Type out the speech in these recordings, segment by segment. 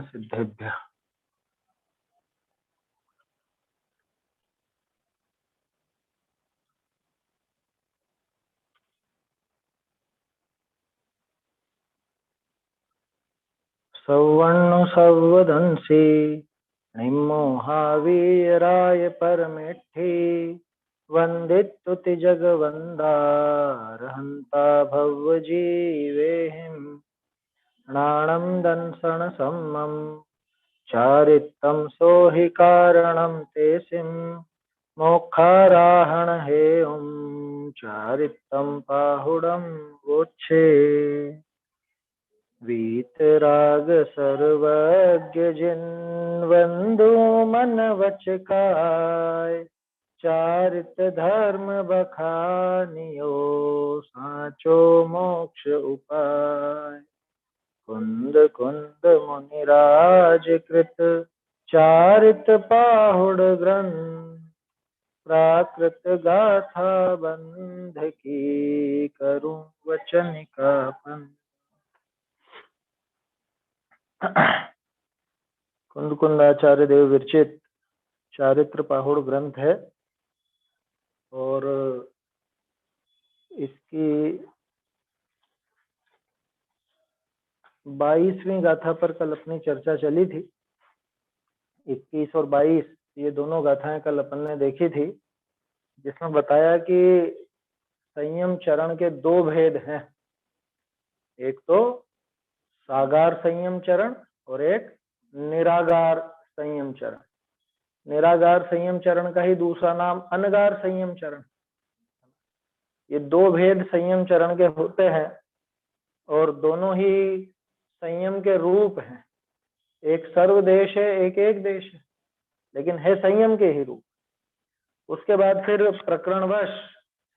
सिद्धेभ्यः। सवर्णो सवदंसि निम्मोहावीराय परमेष्ठि वन्दितुति जगवन्दारहन्ता भवजीवेहिं नाणं दंसण सम्मं चारितं सोहि कारणं तेसिं मोक्षाराहण हेयं चारितं पाहुडं वोच्छे वीतराग सर्वज्ञ जिन वंदो मन वचकाय चारित धर्म बखानियो साचो मोक्ष उपाय कुंद कुंद मुनिराज कृत चारित पाहुड़ ग्रंथ प्राकृत गाथा बंध की करूं वचन का पंथ। कुंद कुंदाचार्य देव विरचित चारित्र पाहुड़ ग्रंथ है और इसकी 22वीं गाथा पर कल अपनी चर्चा चली थी। 21 और 22 ये दोनों गाथाएं कल अपन ने देखी थी, जिसमें बताया कि संयम चरण के दो भेद हैं, एक तो सागार संयम चरण और एक निरागार संयम चरण। निरागार संयम चरण का ही दूसरा नाम अनगार संयम चरण। ये दो भेद संयम चरण के होते हैं और दोनों ही संयम के रूप हैं। एक सर्वदेश है, एक एक देश है, लेकिन है संयम के ही रूप। उसके बाद फिर प्रकरणवश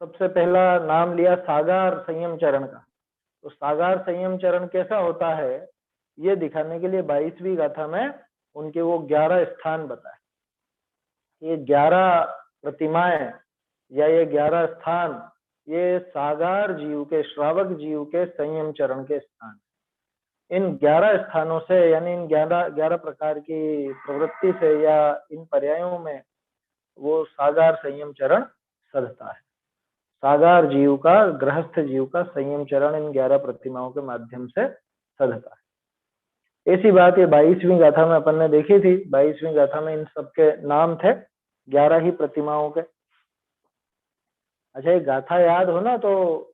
सबसे पहला नाम लिया सागार संयम चरण का। तो सागार संयम चरण कैसा होता है ये दिखाने के लिए 22वीं गाथा में उनके वो 11 स्थान बताए। ये 11 प्रतिमाएं या ये 11 स्थान ये सागार जीव के, श्रावक जीव के संयम चरण के स्थान। इन 11 स्थानों से यानी इन 11 प्रकार की प्रवृत्ति से या इन पर्यायों में वो सागार संयम चरण सधता है। सागार जीव का, गृहस्थ जीव का संयम चरण इन 11 प्रतिमाओं के माध्यम से सधता है। ऐसी बात ये 22वीं गाथा में अपन ने देखी थी। 22वीं गाथा में इन सबके नाम थे 11 ही प्रतिमाओं के। अच्छा, ये गाथा याद हो ना तो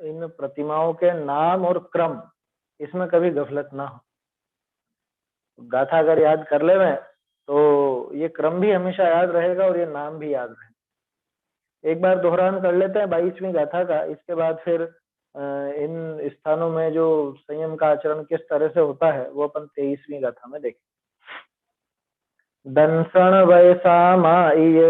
इन प्रतिमाओं के नाम और क्रम इसमें कभी गफलत ना हो। गाथा अगर याद कर ले में तो ये क्रम भी हमेशा याद रहेगा और ये नाम भी याद रहेगा। एक बार दोहरान कर लेते हैं 22वीं गाथा का, इसके बाद फिर इन स्थानों में जो संयम का आचरण किस तरह से होता है वो अपन 23वीं गाथा में देखें। दंसण वयसा माय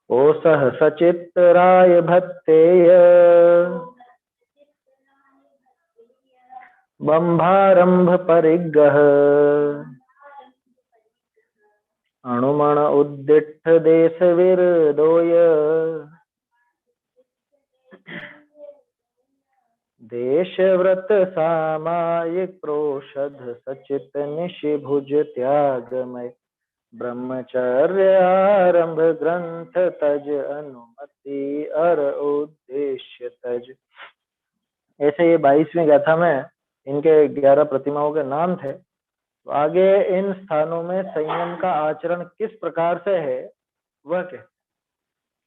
ओ सह सचित राय भत्तेय बंभारंभ परिग्रह अणुमण उद्दिष्ट देश विरदोय देश व्रत सामायिक प्रोषध सचित निशिभुज त्यागमय ब्रह्मचर्य आरंभ ग्रंथ तज अनुमति अर उद्देश्य तज। ऐसे ये 22वीं गाथा में इनके 11 प्रतिमाओं के नाम थे। तो आगे इन स्थानों में संयम का आचरण किस प्रकार से है वह क्या,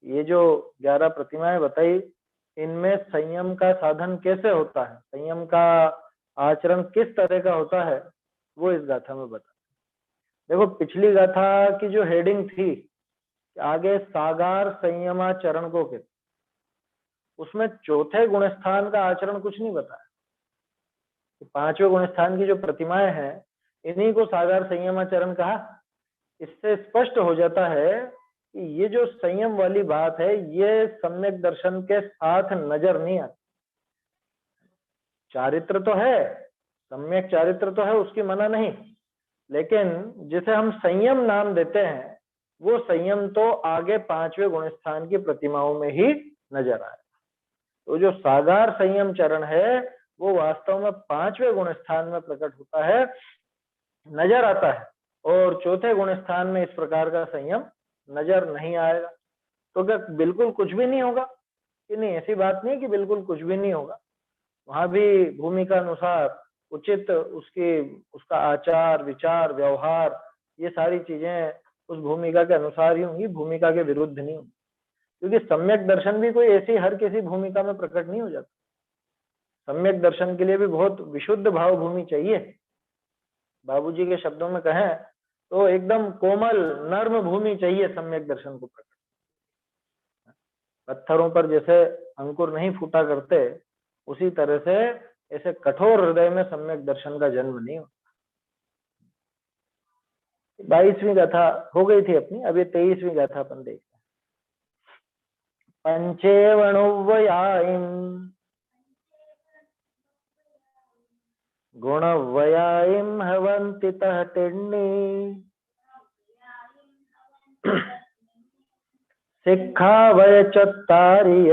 ये जो 11 प्रतिमाएं बताई इनमें संयम का साधन कैसे होता है, संयम का आचरण किस तरह का होता है वो इस गाथा में बता। देखो, पिछली गाथा की जो हेडिंग थी आगे सागार संयमाचरण को कहते, उसमें चौथे गुणस्थान का आचरण कुछ नहीं बताया। पांचवें गुणस्थान की जो प्रतिमाएं हैं इन्हीं को सागार संयमाचरण कहा। इससे स्पष्ट हो जाता है कि ये जो संयम वाली बात है ये सम्यक दर्शन के साथ नजर नहीं आती। चारित्र तो है, सम्यक चारित्र तो है, उसकी मना नहीं, लेकिन जिसे हम संयम नाम देते हैं वो संयम तो आगे पांचवें गुणस्थान की प्रतिमाओं में ही नजर आए। तो जो सागार संयम चरण है वो वास्तव में 5वें गुण स्थान में प्रकट होता है, नजर आता है, और चौथे गुण स्थान में इस प्रकार का संयम नजर नहीं आएगा। तो क्या बिल्कुल कुछ भी नहीं होगा? कि नहीं, ऐसी बात नहीं कि बिल्कुल कुछ भी नहीं होगा। वहां भी भूमिका अनुसार उचित उसका आचार विचार व्यवहार, ये सारी चीजें उस भूमिका के अनुसार ही होंगी, भूमिका के विरुद्ध नहीं होंगी। क्योंकि सम्यक दर्शन भी कोई ऐसी हर किसी भूमिका में प्रकट नहीं हो जाता। सम्यक दर्शन के लिए भी बहुत विशुद्ध भाव भूमि चाहिए। बाबूजी के शब्दों में कहें तो एकदम कोमल नर्म भूमि चाहिए सम्यक दर्शन को प्रकट। पत्थरों पर जैसे अंकुर नहीं फूटा करते, उसी तरह से ऐसे कठोर हृदय में सम्यक दर्शन का जन्म नहीं होता। 22वीं गाथा हो गई थी अपनी, अब ये 23वीं गाथा अपन देखते हैं। पंचेवणुव्वयायिं गुणव्वयायिं हवन्ति तहतिर्णी सिक्खा वय चत्तारिय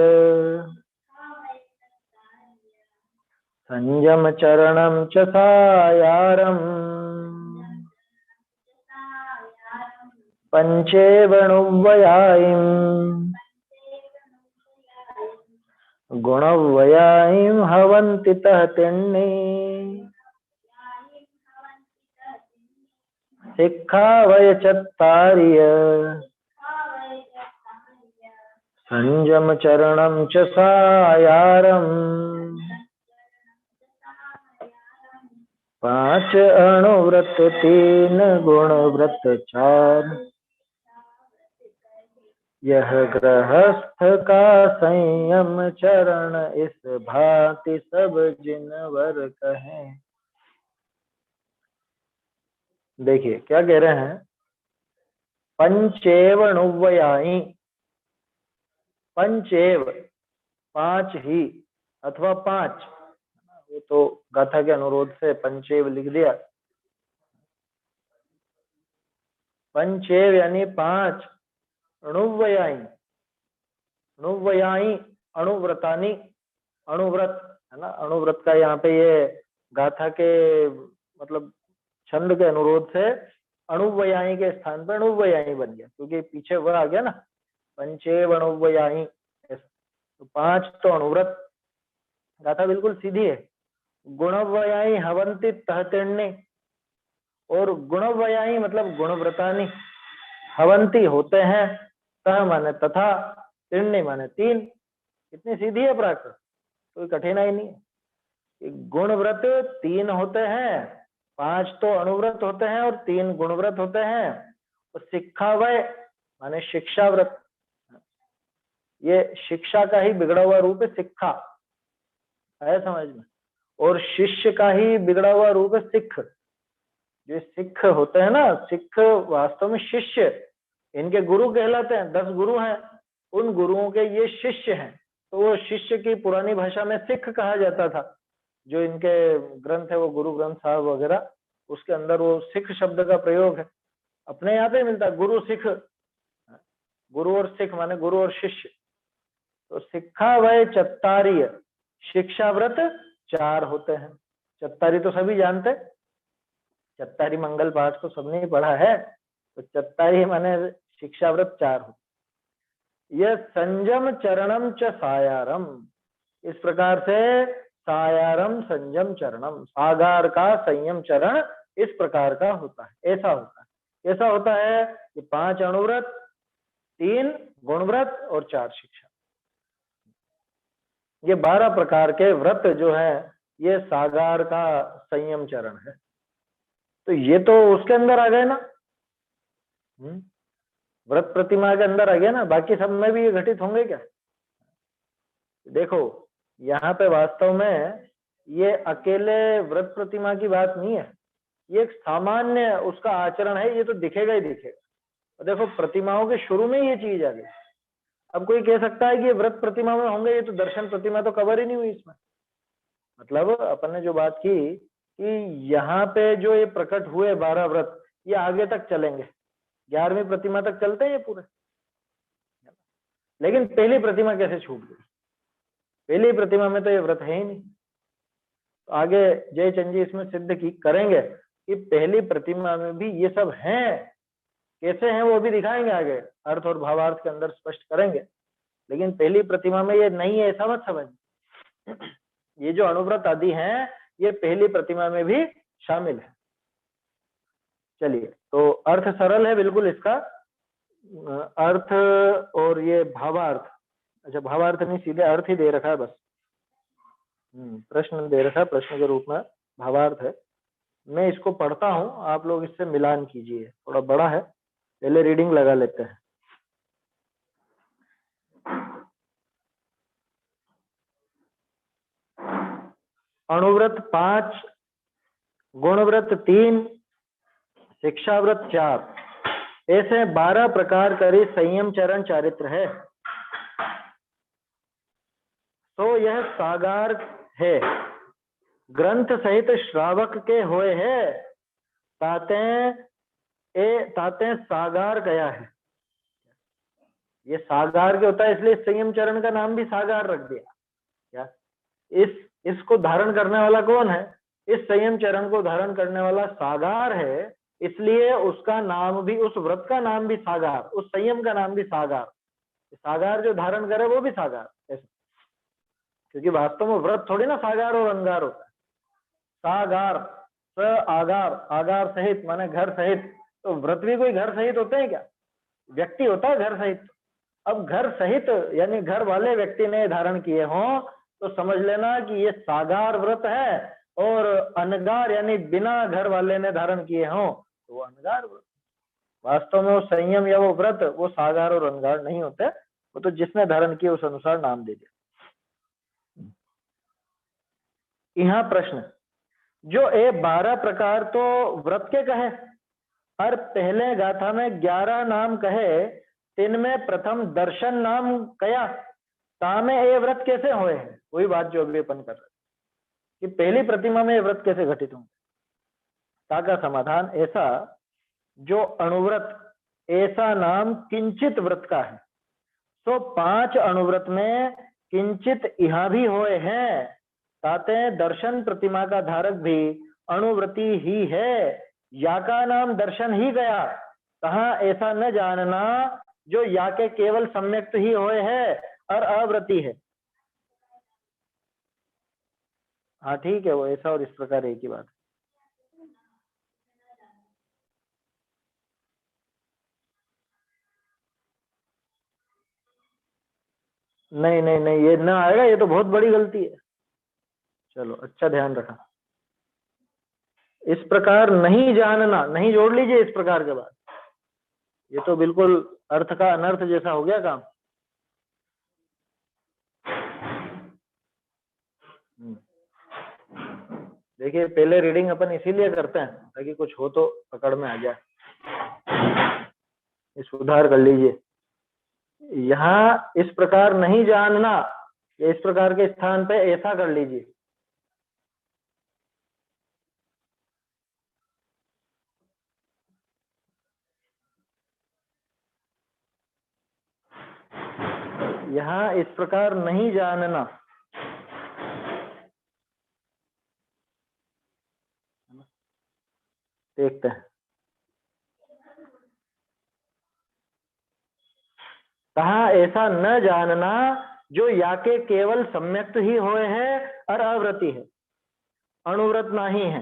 संयम चरणम च सायारम पंचेवणुव्वयायिं गुणव्वयायिं हवन्ति तहतिर्णी सिक्खा वय चत्तारिय संयम चरणम च सायारम 5 अणुव्रत 3 गुण व्रत 4 यह गृहस्थ का संयम चरण इस भांति सब जिनवर कहें। देखिए क्या कह रहे हैं, पंचेवणुव्वयायि, पंचेव 5 ही अथवा 5, वो तो गाथा के अनुरोध से पंचेव लिख दिया। पंचेव यानी 5 अणुव्वयायि, अणुव्वयायि अणुव्रतानि, अणुव्रत है ना। अणुव्रत का यहाँ पे ये गाथा के मतलब छंद के अनुरोध से अणुव्वयायि के स्थान पर अणुव्वयायि बन गया, क्योंकि पीछे वह आ गया ना, पंचेव अणुव्वयायि। तो 5 तो अणुव्रत, गाथा बिल्कुल सीधी है। गुणव्वयायि हवन्ति तहतिर्णी, और गुणव्वयायि मतलब गुणव्रतानि, हवन्ति होते हैं, तह माने तथा, तिर्णी माने 3। कितनी सीधी है प्राकृत, कोई कठिनाई नहीं है। गुणव्रत 3 होते हैं, 5 तो अणुव्रत होते हैं और 3 गुणव्रत होते हैं। और शिक्षावय माने शिक्षा व्रत, ये शिक्षा का ही बिगड़ा हुआ रूप है शिक्षा, है समझ में। और शिष्य का ही बिगड़ा हुआ रूप है सिख। जो सिख होते हैं ना, सिख वास्तव में शिष्य, इनके गुरु कहलाते हैं। 10 गुरु हैं, उन गुरुओं के ये शिष्य हैं। तो वो शिष्य की पुरानी भाषा में सिख कहा जाता था। जो इनके ग्रंथ है वो गुरु ग्रंथ साहब वगैरह, उसके अंदर वो सिख शब्द का प्रयोग है। अपने यहाँ पे मिलता है गुरु सिख, गुरु और सिख माने गुरु और शिष्य। तो सिक्खा वय चत्तारिय, शिक्षा व्रत 4 होते हैं। चत्तारी तो सभी जानते हैं, चत्तारी मंगल पाठ तो सबने पढ़ा है। तो चत्तारी माने शिक्षा व्रत 4 हो। यह संयम चरणम च सायारम, इस प्रकार से सायारम संयम चरणम, सागार का संयम चरण इस प्रकार का होता है, ऐसा होता है। ऐसा होता है कि 5 अणुव्रत, 3 गुणव्रत और 4 शिक्षा। ये 12 प्रकार के व्रत जो है ये सागार का संयम चरण है। तो ये तो उसके अंदर आ गए ना, व्रत प्रतिमा के अंदर आ गया ना। बाकी सब में भी ये घटित होंगे क्या? देखो यहाँ पे वास्तव में ये अकेले व्रत प्रतिमा की बात नहीं है, ये एक सामान्य उसका आचरण है, ये तो दिखेगा ही दिखेगा। तो देखो प्रतिमाओं के शुरू में ये चीज आ गई। अब कोई कह सकता है कि ये व्रत प्रतिमा में होंगे, ये तो दर्शन प्रतिमा तो कवर ही नहीं हुई इसमें। मतलब अपन ने जो बात की कि यहाँ पे जो ये प्रकट हुए 12 व्रत, ये आगे तक चलेंगे, 11वीं प्रतिमा तक चलते हैं ये पूरे। लेकिन पहली प्रतिमा कैसे छूट गई? पहली प्रतिमा में तो ये व्रत है ही नहीं। तो आगे जयचंद जी इसमें सिद्ध की करेंगे कि पहली प्रतिमा में भी ये सब हैं, कैसे हैं वो भी दिखाएंगे आगे, अर्थ और भावार्थ के अंदर स्पष्ट करेंगे। लेकिन पहली प्रतिमा में ये नहीं है ऐसा मत समझ, ये जो अनुव्रत आदि हैं ये पहली प्रतिमा में भी शामिल है। चलिए, तो अर्थ सरल है बिल्कुल इसका, अर्थ और ये भावार्थ, अच्छा भावार्थ नहीं सीधे अर्थ ही दे रखा है बस, प्रश्न दे रखा है, प्रश्न के रूप में भावार्थ है। मैं इसको पढ़ता हूं, आप लोग इससे मिलान कीजिए, थोड़ा बड़ा है, पहले रीडिंग लगा लेते हैं। अणुव्रत 5, गुणव्रत 3, शिक्षाव्रत 4, ऐसे 12 प्रकार करी संयम चरण चारित्र है। तो यह सागार है, ग्रंथ सहित श्रावक के होए है, ताते सागार गया है। ये सागार के होता है, इसलिए संयम चरण का नाम भी सागार रख दिया। क्या इसको धारण करने वाला कौन है? इस संयम चरण को धारण करने वाला सागार है, इसलिए उसका नाम भी, उस व्रत का नाम भी सागार, उस संयम का नाम भी सागार। सागार जो धारण करे वो भी सागार, ऐसे, क्योंकि वास्तव में व्रत थोड़ी ना सागार और अंगार होता है। सागार, स आगार, आगार सहित माने घर सहित, तो व्रत भी कोई घर सहित होते हैं क्या? व्यक्ति होता है घर सहित। अब घर सहित यानी घर वाले व्यक्ति ने धारण किए हों तो समझ लेना कि ये सागार व्रत है, और अनगार यानी बिना घर वाले ने धारण किए हों तो वो अनगार व्रत। वास्तव में वो संयम या वो व्रत वो सागार और अनगार नहीं होते, वो तो जिसने धारण किए उस अनुसार नाम दे दिया। यहाँ प्रश्न, जो ये 12 प्रकार तो व्रत के कहे, और पहले गाथा में 11 नाम कहे, तिनमें प्रथम दर्शन नाम कया, तामे ये व्रत कैसे हुए हैं? वही बात जो अभी अपन कर रहे कि पहली प्रतिमा में ये व्रत कैसे घटित होंगे। ताका समाधान, ऐसा जो अणुव्रत ऐसा नाम किंचित व्रत का है, तो 5 अणुव्रत में किंचित यहाँ भी होए हैं, ताते दर्शन प्रतिमा का धारक भी अणुव्रती ही है, या का नाम दर्शन ही गया, कहा ऐसा न जानना जो या के केवल सम्यक्त ही होए है और अव्रती है। हाँ ठीक है, वो ऐसा और इस प्रकार एक ही बात। नहीं नहीं नहीं, ये ना आएगा, ये तो बहुत बड़ी गलती है। चलो अच्छा ध्यान रखा, इस प्रकार नहीं जानना, नहीं जोड़ लीजिए इस प्रकार के बाद, ये तो बिल्कुल अर्थ का अनर्थ जैसा हो गया काम। देखिए पहले रीडिंग अपन इसीलिए करते हैं ताकि कुछ हो तो पकड़ में आ जाए, सुधार कर लीजिए। यहाँ इस प्रकार नहीं जानना, इस प्रकार के स्थान पे ऐसा कर लीजिए। यहाँ इस प्रकार नहीं जानना, देखते हैं। कहा ऐसा न जानना जो या के केवल सम्यक्त ही होए है और अव्रती है, अणुव्रत नहीं है।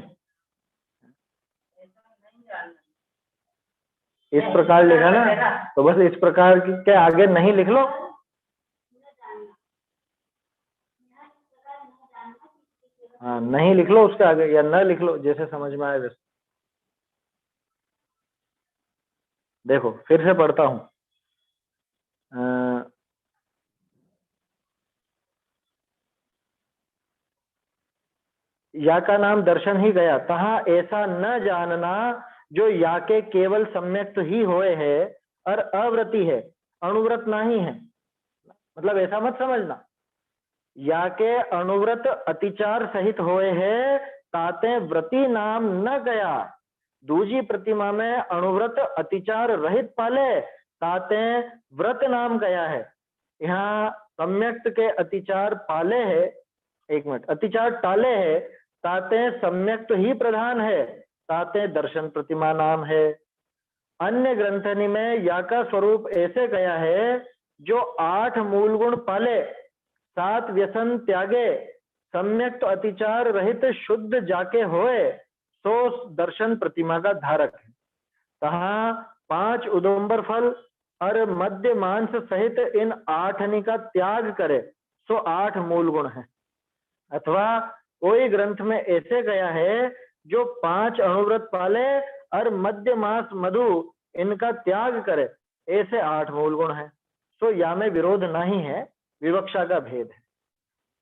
इस प्रकार लिखा ना, तो बस इस प्रकार के आगे नहीं लिख लो। हाँ नहीं लिख लो उसके आगे, या न लिख लो, जैसे समझ में आए वैसे। देखो फिर से पढ़ता हूं, या का नाम दर्शन ही गया, कहा ऐसा न जानना जो या के केवल सम्यक्त ही होए है और अव्रती है, अणुव्रत नहीं है। मतलब ऐसा मत समझना, या के अणुव्रत अतिचार सहित होए है, ताते व्रती नाम न गया। दूजी प्रतिमा में अणुव्रत अतिचार रहित पाले, ताते व्रत नाम गया है। यहाँ सम्यक्त के अतिचार पाले है, एक मिनट, अतिचार टाले है, ताते सम्यक तो ही प्रधान है, ताते दर्शन प्रतिमा नाम है। अन्य ग्रंथनि में या का स्वरूप ऐसे गया है, जो 8 मूल गुण पाले, 7 व्यसन त्यागे, सम्यक तो अतिचार रहित शुद्ध जाके होए, सो दर्शन प्रतिमा का धारक है। कहा 5 उदुम्बर फल और मध्य मांस सहित इन 8 का त्याग करे, सो 8 मूल गुण है। अथवा कोई ग्रंथ में ऐसे गया है, जो 5 अणुव्रत पाले और मध्य मास मधु इनका त्याग करे, ऐसे 8 मूल गुण है। सो या में विरोध नहीं है, विवक्षा का भेद है।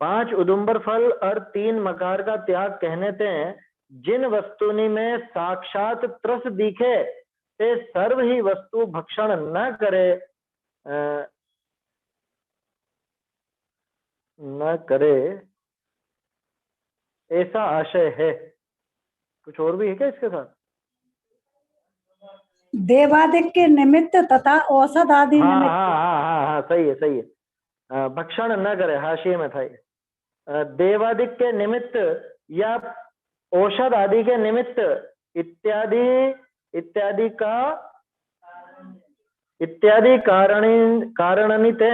5 उदुम्बर फल और 3 मकार का त्याग कहने ते जिन वस्तुनि में साक्षात त्रस दिखे, ते सर्व ही वस्तु भक्षण न करे, ऐसा आशय है। कुछ और भी है क्या इसके साथ? देवादिक के निमित्त तथा औषध आदि हाँ निमित्त। हाँ हाँ हाँ हाँ, सही है सही है। भक्षण न करे, हाशिए में था ये। देवादिक के निमित्त या औषध आदि के निमित्त इत्यादि इत्यादि कारणनिते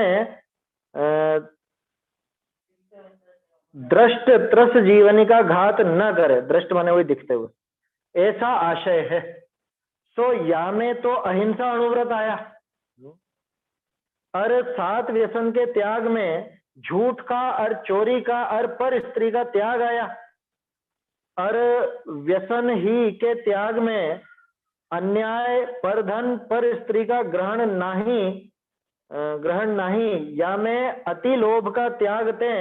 दृष्ट त्रस जीवनी का घात न करे, दृष्ट माने हुए दिखते हुए, ऐसा आशय है। सो या में तो अहिंसा अणुव्रत आया, और 7 व्यसन के त्याग में झूठ का और चोरी का और पर स्त्री का त्याग आया, और व्यसन ही के त्याग में अन्याय, पर धन, पर स्त्री का ग्रहण नहीं, या में अति लोभ का त्याग ते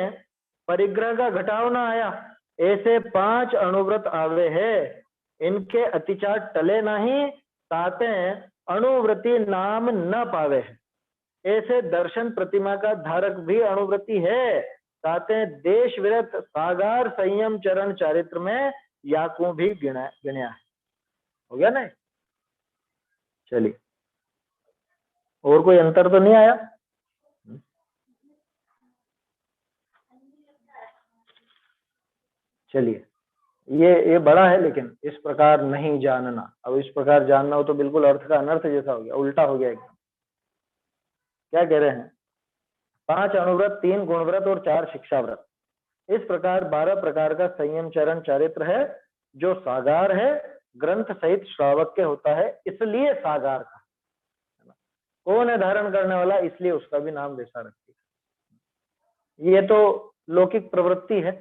परिग्रह का घटाव न आया। ऐसे 5 अणुव्रत आवे है, इनके अतिचार टले नहीं, ताते अणुव्रति नाम न पावे है। ऐसे दर्शन प्रतिमा का धारक भी अणुव्रति है, ताते देश विरत सागार संयम चरण चारित्र में याकू भी गिना है। हो गया ना? चलिए, और कोई अंतर तो नहीं आया? चलिए, ये बड़ा है, लेकिन इस प्रकार नहीं जानना। अब इस प्रकार जानना हो तो बिल्कुल अर्थ का अनर्थ जैसा हो गया, उल्टा हो गया एकदम। क्या कह रहे हैं? 5 अणुव्रत, 3 गुणव्रत और 4 शिक्षाव्रत, इस प्रकार 12 प्रकार का संयम चरण चारित्र है, जो सागार है, ग्रंथ सहित श्रावक के होता है, इसलिए सागार का। कौन है धारण करने वाला, इसलिए उसका भी नाम वैसा रखती है। ये तो लौकिक प्रवृत्ति है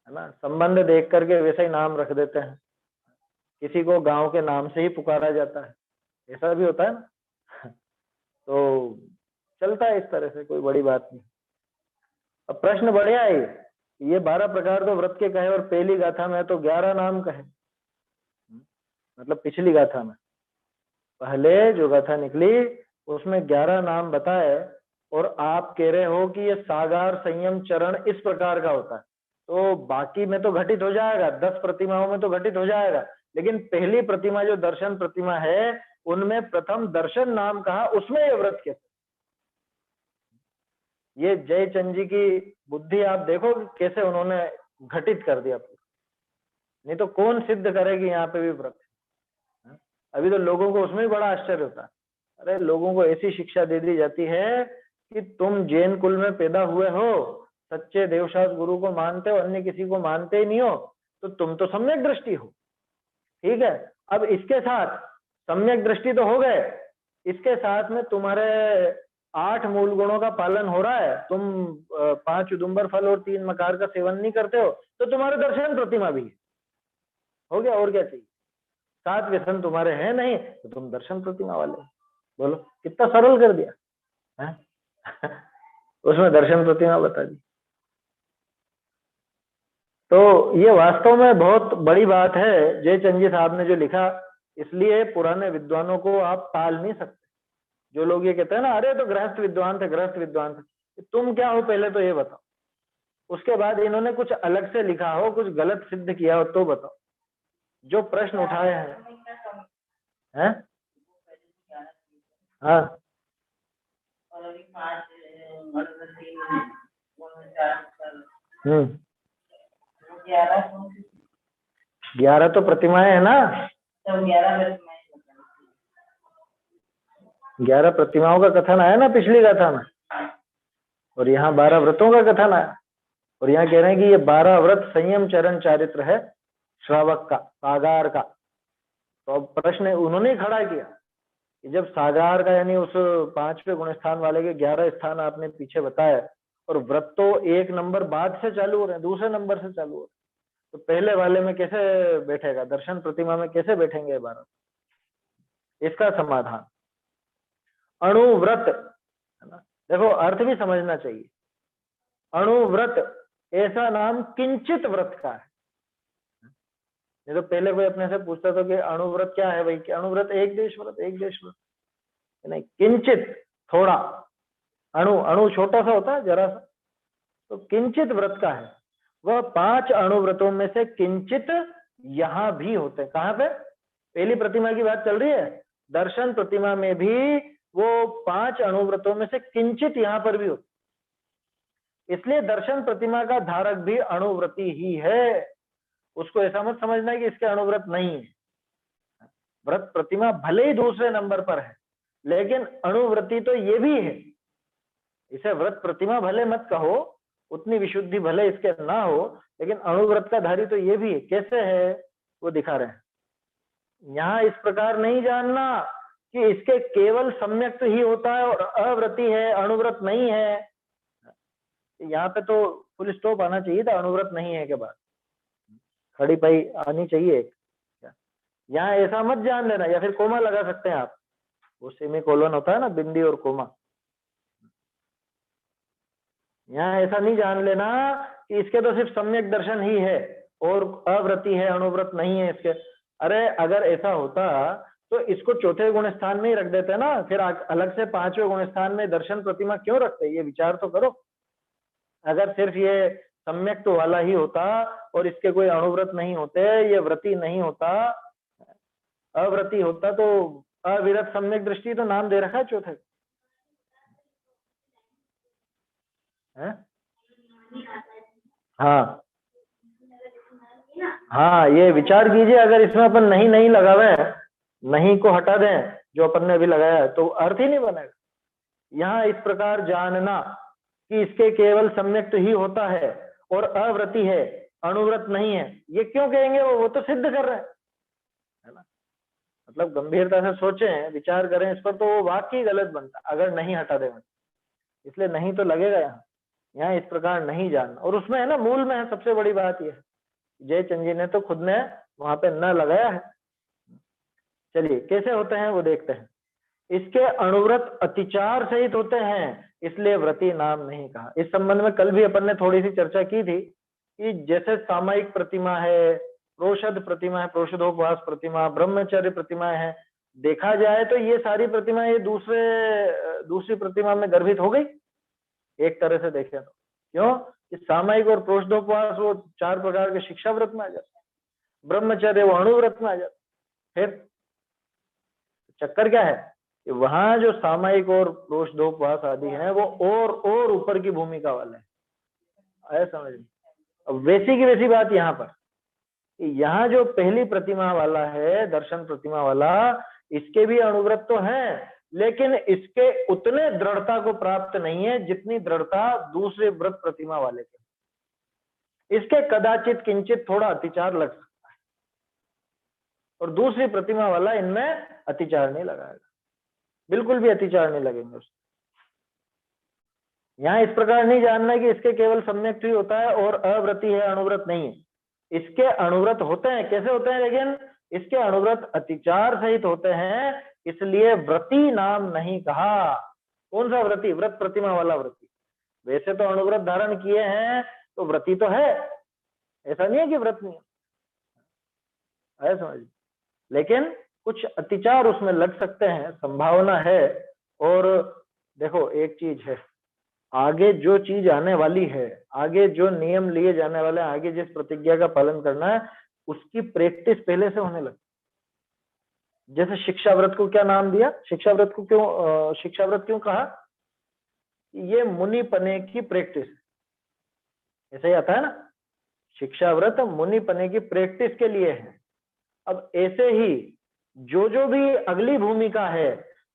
ना, संबंध देख करके वैसे ही नाम रख देते हैं। किसी को गांव के नाम से ही पुकारा जाता है, ऐसा भी होता है ना। तो चलता है इस तरह से, कोई बड़ी बात नहीं। अब प्रश्न बढ़िया है, ये 12 प्रकार तो व्रत के कहे, और पहली गाथा में तो 11 नाम कहे। मतलब पिछली गाथा में, पहले जो गाथा निकली उसमें 11 नाम बताए, और आप कह रहे हो कि ये सागार संयम चरण इस प्रकार का होता है, तो बाकी में तो घटित हो जाएगा, 10 प्रतिमाओं में तो घटित हो जाएगा, लेकिन पहली प्रतिमा जो दर्शन प्रतिमा है, उनमें प्रथम दर्शन नाम कहा, उसमें ये व्रत कैसे? ये जयचंद जी की बुद्धि आप देखो कैसे उन्होंने घटित कर दिया पूरा। नहीं तो कौन सिद्ध करेगी यहाँ पे भी व्रत? अभी तो लोगों को उसमें भी बड़ा आश्चर्य होता है। अरे लोगों को ऐसी शिक्षा दे दी जाती है कि तुम जैन कुल में पैदा हुए हो, सच्चे देवशास्त्र गुरु को मानते हो, अन्य किसी को मानते ही नहीं हो, तो तुम तो सम्यक दृष्टि हो। ठीक है, अब इसके साथ सम्यक दृष्टि तो हो गए, इसके साथ में तुम्हारे 8 मूल गुणों का पालन हो रहा है, तुम 5 उदुम्बर फल और 3 मकार का सेवन नहीं करते हो, तो तुम्हारे दर्शन प्रतिमा भी है। हो गया, और क्या चाहिए? 7 व्यसन तुम्हारे हैं नहीं, तो तुम दर्शन प्रतिमा वाले। बोलो कितना सरल कर दिया है? उसमें दर्शन प्रतिमा बता दी। तो ये वास्तव में बहुत बड़ी बात है जयचंद जी साहब ने जो लिखा, इसलिए पुराने विद्वानों को आप टाल नहीं सकते। जो लोग ये कहते हैं ना, अरे तो गृहस्थ विद्वान थे, गृहस्थ विद्वान थे, तुम क्या हो पहले तो ये बताओ, उसके बाद इन्होंने कुछ अलग से लिखा हो, कुछ गलत सिद्ध किया हो तो बताओ। जो प्रश्न उठाए हैं? हाँ, 11 तो प्रतिमाएं है ना, तो 11 प्रतिमाएं 11 प्रतिमाओं का कथन आया ना पिछली गाथा में, और यहाँ 12 व्रतों का कथन आया। और यहाँ कह रहे हैं कि ये 12 व्रत संयम चरण चारित्र है श्रावक का, सागार का। तो अब प्रश्न उन्होंने खड़ा किया कि जब सागार का यानी उस 5वें गुण स्थान वाले के 11 स्थान आपने पीछे बताया, और व्रत तो 1 नंबर बाद से चालू हो रहे हैं, दूसरे नंबर से चालू हो रहे हैं, तो पहले वाले में कैसे बैठेगा, दर्शन प्रतिमा में कैसे बैठेंगे 12? इसका समाधान अणुव्रत है ना। देखो अर्थ भी समझना चाहिए। अणुव्रत ऐसा नाम किंचित व्रत का है। ये तो पहले कोई अपने से पूछता था कि अणुव्रत क्या है भाई, कि अणुव्रत एक देश व्रत, एक देश व्रत नहीं, किंचित थोड़ा, अणु अणु छोटा सा होता है जरा सा, तो किंचित व्रत का है। वह 5 अणुव्रतों में से किंचित यहां भी होते हैं। कहां पे? पहली प्रतिमा की बात चल रही है, दर्शन प्रतिमा में भी वो 5 अणुव्रतों में से किंचित यहां पर भी होते, इसलिए दर्शन प्रतिमा का धारक भी अणुव्रती ही है। उसको ऐसा मत समझना कि इसके अणुव्रत नहीं है। व्रत प्रतिमा भले ही दूसरे नंबर पर है, लेकिन अणुव्रती तो ये भी है। इसे व्रत प्रतिमा भले मत कहो, उतनी विशुद्धि भले इसके ना हो, लेकिन अणुव्रत का धारी तो ये भी है। कैसे है वो दिखा रहे हैं। यहाँ इस प्रकार नहीं जानना कि इसके केवल सम्यक्त ही होता है और अव्रती है, अणुव्रत नहीं है। यहाँ पे तो फुल स्टॉप आना चाहिए था, अणुव्रत नहीं है के बाद खड़ी पाई आनी चाहिए। यहाँ ऐसा मत जान लेना, या फिर कोमा लगा सकते हैं आप, वो सेमी कोलन होता है ना, बिंदी और कोमा। यहाँ ऐसा नहीं जान लेना कि इसके तो सिर्फ सम्यक दर्शन ही है और अव्रती है, अणुव्रत नहीं है इसके। अरे अगर ऐसा होता तो इसको चौथे गुण स्थान में ही रख देते ना, फिर अलग से 5वें गुण स्थान में दर्शन प्रतिमा क्यों रखते? ये विचार तो करो। अगर सिर्फ ये सम्यक तो वाला ही होता और इसके कोई अणुव्रत नहीं होते, ये व्रती नहीं होता, अव्रती होता, तो अविरत सम्यक दृष्टि तो नाम दे रखा है चौथे। हाँ हाँ, ये विचार कीजिए, अगर इसमें अपन नहीं लगावे, नहीं को हटा दें जो अपन ने अभी लगाया है, तो अर्थ ही नहीं बनेगा। यहाँ इस प्रकार जानना कि इसके केवल सम्यक ही होता है और अव्रती है, अणुव्रत नहीं है, ये क्यों कहेंगे? वो तो सिद्ध कर रहे हैं, है ना। मतलब गंभीरता से सोचें, विचार करें इस पर, तो वो वाकई गलत बनता अगर नहीं हटा दें। इसलिए नहीं तो लगेगा यहाँ इस प्रकार नहीं जानना। और उसमें है ना, मूल में है सबसे बड़ी बात यह, जयचंद जी ने तो खुद ने वहां पे न लगाया है। चलिए कैसे होते हैं वो देखते हैं। इसके अणुव्रत अतिचार सहित होते हैं, इसलिए व्रती नाम नहीं कहा। इस संबंध में कल भी अपन ने थोड़ी सी चर्चा की थी कि जैसे सामायिक प्रतिमा है, प्रोषद प्रतिमा है, प्रोषदोपवास प्रतिमा, ब्रह्मचर्य प्रतिमा है, देखा जाए तो ये सारी प्रतिमा ये दूसरी प्रतिमा में गर्भित हो गई एक तरह से देखें तो। क्यों? कि सामायिक और प्रोषदोपवास वो 4 प्रकार के शिक्षा व्रत में आ जाते हैं, ब्रह्मचर्य वो अणुव्रत में आ जाते। फिर चक्कर क्या है कि वहां जो सामायिक और प्रोषदोपवास आदि हैं वो और ऊपर की भूमिका वाले हैं, आया समझ में। अब वैसी की वैसी बात यहाँ पर, यहाँ जो पहली प्रतिमा वाला है, दर्शन प्रतिमा वाला, इसके भी अणुव्रत तो हैं, लेकिन इसके उतने दृढ़ता को प्राप्त नहीं है जितनी दृढ़ता दूसरे व्रत प्रतिमा वाले के। इसके कदाचित किंचित थोड़ा अतिचार लग सकता है, और दूसरी प्रतिमा वाला इनमें अतिचार नहीं लगाएगा, बिल्कुल भी अतिचार नहीं लगेंगे उसमें। यहाँ इस प्रकार नहीं जानना कि इसके केवल सम्यक ही होता है और अव्रती है, अणुव्रत नहीं है। इसके अणुव्रत होते हैं। कैसे होते हैं? लेकिन इसके अणुव्रत अतिचार सहित होते हैं, इसलिए व्रती नाम नहीं कहा। कौन सा व्रती? व्रत प्रतिमा वाला व्रती। वैसे तो अणुव्रत धारण किए हैं तो व्रती तो है, ऐसा नहीं है कि व्रत नहीं है, समझ। लेकिन कुछ अतिचार उसमें लग सकते हैं, संभावना है। और देखो एक चीज है, आगे जो चीज आने वाली है, आगे जो नियम लिए जाने वाले हैं, आगे जिस प्रतिज्ञा का पालन करना है, उसकी प्रैक्टिस पहले से होने लगी। जैसे शिक्षा व्रत को क्या नाम दिया? शिक्षा व्रत को क्यों शिक्षा व्रत क्यों कहा? ये मुनि पने की प्रैक्टिस, ऐसे ही आता है ना। शिक्षा व्रत मुनि पने की प्रैक्टिस के लिए है। अब ऐसे ही जो भी अगली भूमिका है,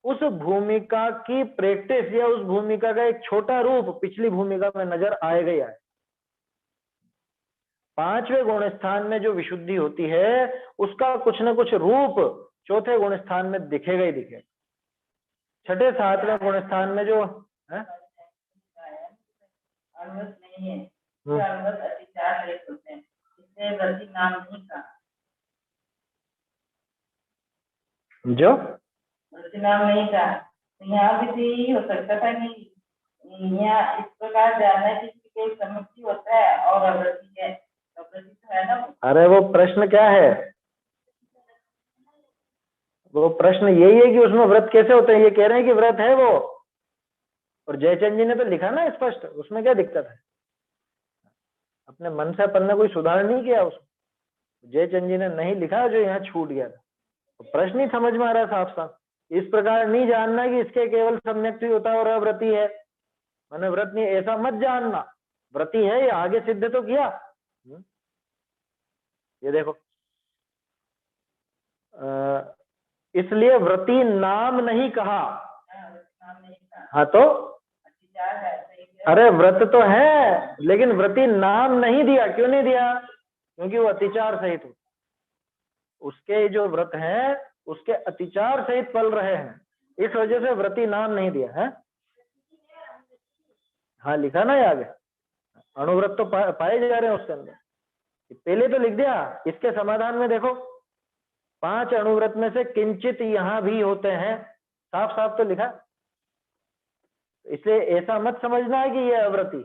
उस भूमिका की प्रैक्टिस या उस भूमिका का एक छोटा रूप पिछली भूमिका में नजर आएगा ही आए। पांचवें गुण स्थान में जो विशुद्धि होती है, उसका कुछ न कुछ रूप चौथे गुण स्थान में दिखेगा ही दिखेगा। छठे सातवें गुण स्थान में जो है अनुव्रत नहीं है, अनुव्रत अतिचार रहित होते हैं, इसलिए व्रती नाम नहीं का। जो व्रती नाम नहीं का, यहाँ भी हो सकता था कि यहाँ इस प्रकार जानना है कि कोई समृद्धि होता है और अव्रती है, अव्रती तो है ना। अरे वो प्रश्न क्या है, वो प्रश्न यही है कि उसमें व्रत कैसे होते हैं। ये कह रहे हैं कि व्रत है वो, और जयचंद जी ने तो लिखा ना स्पष्ट, उसमें क्या दिक्कत है। अपने मन से अपन ने कोई सुधार नहीं किया उसको, जयचंद जी ने नहीं लिखा जो यहाँ छूट गया था। तो प्रश्न ही समझ में आ रहा है साफ साफ। इस प्रकार नहीं जानना कि इसके केवल सम्यक ही होता है और अव्रती है, मैंने व्रत नहीं, ऐसा मत जानना। व्रती है ये आगे सिद्ध तो किया। ये देखो, इसलिए व्रती नाम नहीं कहा। हाँ तो अरे व्रत तो है, लेकिन व्रती नाम नहीं दिया। क्यों नहीं दिया? क्योंकि वो अतिचार सहित हो, उसके जो व्रत है उसके अतिचार सहित पल रहे हैं, इस वजह से व्रती नाम नहीं दिया है। हाँ लिखा ना ये आगे, अणुव्रत तो पाए जा रहे हैं उसके अंदर, पहले तो लिख दिया। इसके समाधान में देखो, 5 अणुव्रत में से किंचित यहाँ भी होते हैं, साफ साफ तो लिखा। इसलिए ऐसा मत समझना है कि ये अव्रती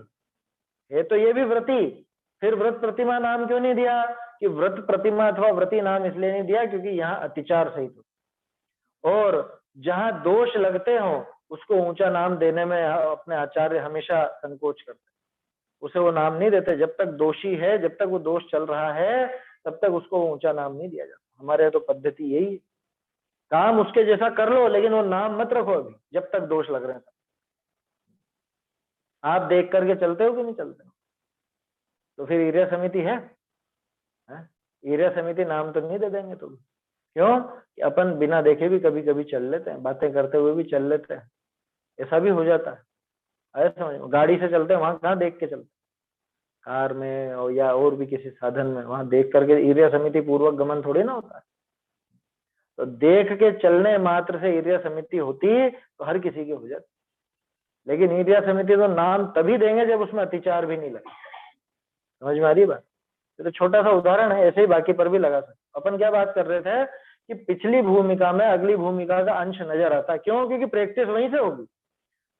है, तो ये भी व्रती। फिर व्रत प्रतिमा नाम क्यों नहीं दिया? कि व्रत प्रतिमा अथवा व्रती नाम इसलिए नहीं दिया क्योंकि यहाँ अतिचार सहित हो, और जहां दोष लगते हो उसको ऊंचा नाम देने में अपने आचार्य हमेशा संकोच करते, उसे वो नाम नहीं देते। जब तक दोषी है, जब तक वो दोष चल रहा है, तब तक उसको ऊंचा नाम नहीं दिया जाता। हमारे यहाँ तो पद्धति यही है, काम उसके जैसा कर लो लेकिन वो नाम मत रखो अभी, जब तक दोष लग रहे हैं। आप देख करके चलते हो कि नहीं चलते हो? तो फिर ईर्या समिति है? ईर्या समिति नाम तो नहीं दे देंगे तुम। क्यों? कि अपन बिना देखे भी कभी कभी चल लेते हैं, बातें करते हुए भी चल लेते हैं, ऐसा भी हो जाता है। अरे समझ, गाड़ी से चलते हैं, वहां कहाँ देख के चलते, कार में और या और भी किसी साधन में, वहां देख करके ईर्या समिति पूर्वक गमन थोड़ी ना होता है। तो देख के चलने मात्र से ईर्या समिति होती तो हर किसी की हो जाती, लेकिन ईर्या समिति तो नाम तभी देंगे जब उसमें अतिचार भी नहीं लगे। समझ में आ रही बात? तो छोटा सा उदाहरण है, ऐसे ही बाकी पर भी लगा सकते। अपन क्या बात कर रहे थे कि पिछली भूमिका में अगली भूमिका का अंश नजर आता है। क्यों? क्योंकि प्रैक्टिस वहीं से होगी।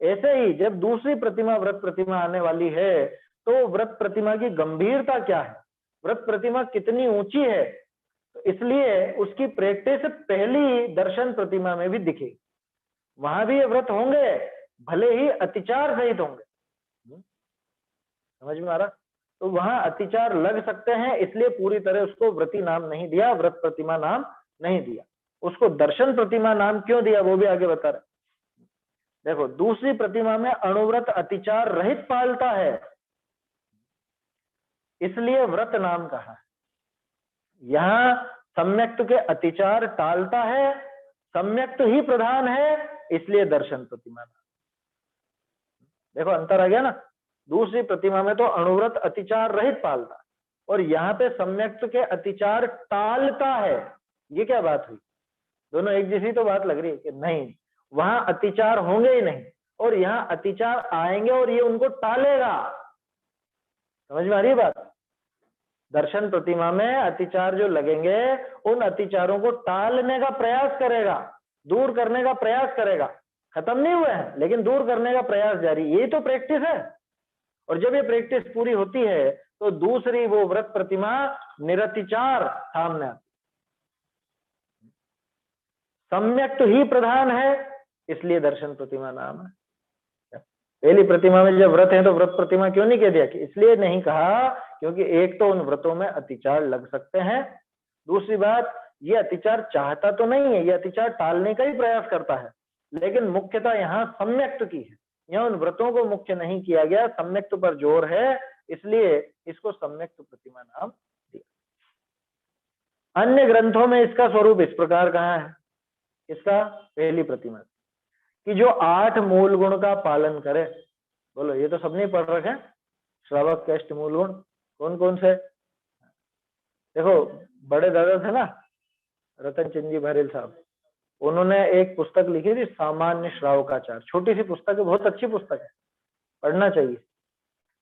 ऐसे ही जब दूसरी प्रतिमा व्रत प्रतिमा आने वाली है, तो व्रत प्रतिमा की गंभीरता क्या है, व्रत प्रतिमा कितनी ऊंची है, तो इसलिए उसकी प्रैक्टिस पहली दर्शन प्रतिमा में भी दिखेगी। वहां भी ये व्रत होंगे, भले ही अतिचार सहित होंगे। समझ में आ रहा? तो वहां अतिचार लग सकते हैं, इसलिए पूरी तरह उसको व्रती नाम नहीं दिया, व्रत प्रतिमा नाम नहीं दिया। उसको दर्शन प्रतिमा नाम क्यों दिया वो भी आगे बता रहे। देखो, दूसरी प्रतिमा में अणुव्रत अतिचार रहित पालता है, इसलिए व्रत नाम कहा। यहाँ सम्यक्त के अतिचार टालता है, सम्यक्त ही प्रधान है, इसलिए दर्शन प्रतिमा नाम। देखो अंतर आ गया ना, दूसरी प्रतिमा में तो अणुव्रत अतिचार रहित पालता, और यहाँ पे सम्यक्त के अतिचार टालता है। ये क्या बात हुई? दोनों एक जैसी तो बात लग रही है कि नहीं, वहां अतिचार होंगे ही नहीं और यहाँ अतिचार आएंगे और ये उनको टालेगा। समझ में आ रही है बात? दर्शन प्रतिमा में अतिचार जो लगेंगे, उन अतिचारों को टालने का प्रयास करेगा, दूर करने का प्रयास करेगा। खत्म नहीं हुए हैं, लेकिन दूर करने का प्रयास जारी। यही तो प्रैक्टिस है। और जब ये प्रैक्टिस पूरी होती है तो दूसरी वो व्रत प्रतिमा निरतिचार सामने आती। सम्यक तो ही प्रधान है, इसलिए दर्शन प्रतिमा नाम है। पहली प्रतिमा में जब व्रत है तो व्रत प्रतिमा क्यों नहीं कह दिया? कि इसलिए नहीं कहा क्योंकि एक तो उन व्रतों में अतिचार लग सकते हैं, दूसरी बात ये अतिचार चाहता तो नहीं है, ये अतिचार टालने का ही प्रयास करता है, लेकिन मुख्यता यहाँ सम्यक्त की है। यहाँ उन व्रतों को मुख्य नहीं किया गया, सम्यक्त पर जोर है, इसलिए इसको सम्यक प्रतिमा नाम दिया। अन्य ग्रंथों में इसका स्वरूप इस प्रकार कहा है, इसका पहली प्रतिमा कि जो 8 मूल गुण का पालन करे। बोलो, ये तो सबने पढ़ रखे, श्रावक के 8 मूल गुण कौन कौन से? देखो, बड़े दादा थे ना रतन चंद जी बहरेल साहब, उन्होंने एक पुस्तक लिखी थी सामान्य श्रावकाचार। छोटी सी पुस्तक है, बहुत अच्छी पुस्तक है, पढ़ना चाहिए।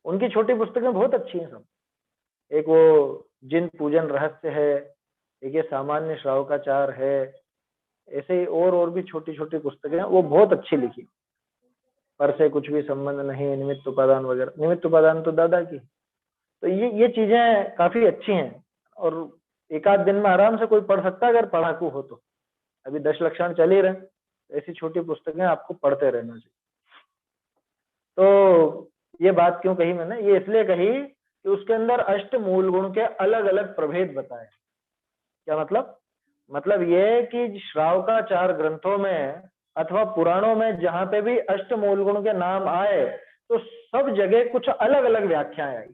उनकी छोटी पुस्तकें बहुत अच्छी हैं सब। एक वो जिन पूजन रहस्य है, एक ये सामान्य श्रावकाचार है, ऐसे ही और भी छोटी छोटी पुस्तकें हैं, वो बहुत अच्छी लिखी। पर से कुछ भी संबंध नहीं, निमित्त उपादान वगैरह। निमित्त उपादान तो दादा की। तो ये चीजें काफी अच्छी हैं और एक आध दिन में आराम से कोई पढ़ सकता है अगर पढ़ाकू हो तो। अभी 10 लक्षण चल ही रहे, ऐसी छोटी पुस्तकें आपको पढ़ते रहना चाहिए। तो ये बात क्यों कही मैंने? ये इसलिए कही कि उसके अंदर 8 मूल गुण के अलग अलग प्रभेद बताए। क्या मतलब? मतलब ये कि श्रावकाचार ग्रंथों में अथवा पुराणों में जहां पे भी 8 मूल गुण के नाम आए तो सब जगह कुछ अलग अलग व्याख्याएं आई।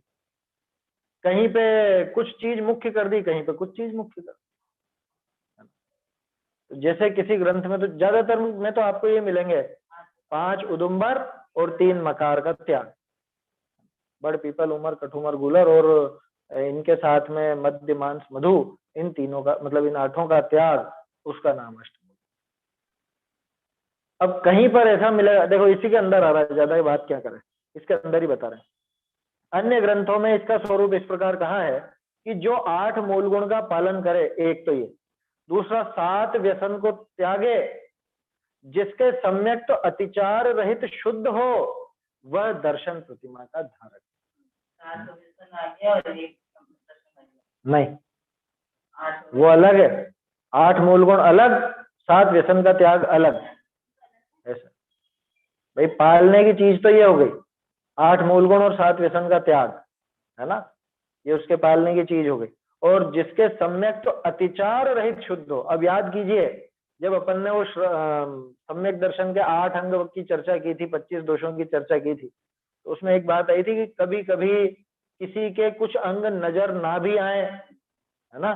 कहीं पे कुछ चीज मुख्य कर दी, कहीं पे कुछ चीज मुख्य कर दी। तो जैसे किसी ग्रंथ में तो ज्यादातर में तो आपको ये मिलेंगे 5 उदुम्बर और 3 मकार का त्याग। बड़ पीपल उमर कठुमर गुलर और इनके साथ में मध्य मांस मधु, इन तीनों का मतलब इन 8 का त्याग, उसका नाम अष्टमूल। अब कहीं पर ऐसा मिलेगा, देखो इसी के अंदर आ रहा है, ज्यादा बात क्या करें, इसके अंदर ही बता रहे हैं। अन्य ग्रंथों में इसका स्वरूप इस प्रकार कहा है कि जो 8 मूल गुण का पालन करे, एक तो ये, दूसरा 7 व्यसन को त्यागे, जिसके सम्यक तो अतिचार रहित शुद्ध हो, वह दर्शन प्रतिमा का धारक। नहीं, वो अलग है। 8 मूल गुण अलग, 7 व्यसन का त्याग अलग। ऐसा भाई, पालने की चीज तो ये हो गई 8 मूल गुण और 7 व्यसन का त्याग, है ना, ये उसके पालने की चीज हो गई। और जिसके सम्यक तो अतिचार रहित शुद्ध हो। अब याद कीजिए, जब अपन ने वो सम्यक दर्शन के 8 अंग की चर्चा की थी, 25 दोषों की चर्चा की थी, तो उसमें एक बात आई थी कि कभी कभी किसी के कुछ अंग नजर ना भी आए, है ना,